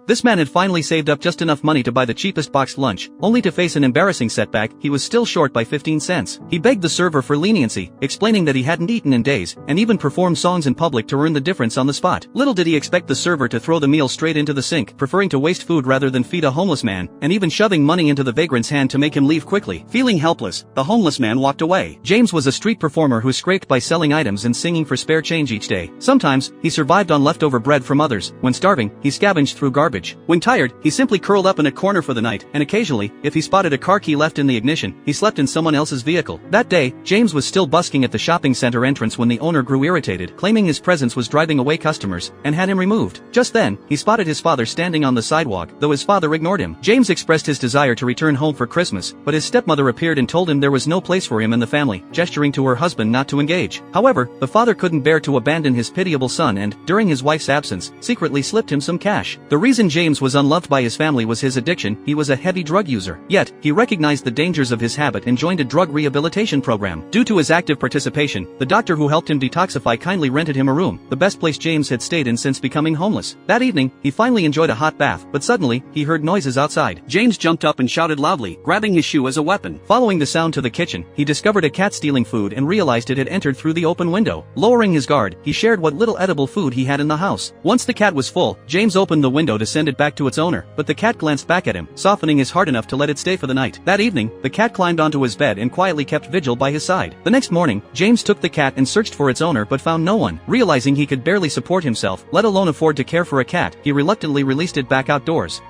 This man had finally saved up just enough money to buy the cheapest boxed lunch, only to face an embarrassing setback. He was still short by 15 cents. He begged the server for leniency, explaining that he hadn't eaten in days, and even performed songs in public to earn the difference on the spot. Little did he expect the server to throw the meal straight into the sink, preferring to waste food rather than feed a homeless man, and even shoving money into the vagrant's hand to make him leave quickly. Feeling helpless, the homeless man walked away. James was a street performer who scraped by selling items and singing for spare change each day. Sometimes, he survived on leftover bread from others. When starving, he scavenged through garbage. When tired, he simply curled up in a corner for the night, and occasionally, if he spotted a car key left in the ignition, he slept in someone else's vehicle. That day, James was still busking at the shopping center entrance when the owner grew irritated, claiming his presence was driving away customers, and had him removed. Just then, he spotted his father standing on the sidewalk, though his father ignored him. James expressed his desire to return home for Christmas, but his stepmother appeared and told him there was no place for him in the family, gesturing to her husband not to engage. However, the father couldn't bear to abandon his pitiable son and, during his wife's absence, secretly slipped him some cash. The reason James was unloved by his family was his addiction. He was a heavy drug user. Yet, he recognized the dangers of his habit and joined a drug rehabilitation program. Due to his active participation, the doctor who helped him detoxify kindly rented him a room, the best place James had stayed in since becoming homeless. That evening, he finally enjoyed a hot bath, but suddenly, he heard noises outside. James jumped up and shouted loudly, grabbing his shoe as a weapon. Following the sound to the kitchen, he discovered a cat stealing food and realized it had entered through the open window. Lowering his guard, he shared what little edible food he had in the house. Once the cat was full, James opened the window to send it back to its owner, but the cat glanced back at him, softening his heart enough to let it stay for the night. That evening, the cat climbed onto his bed and quietly kept vigil by his side. The next morning, James took the cat and searched for its owner but found no one. Realizing he could barely support himself, let alone afford to care for a cat, he reluctantly released it back outdoors.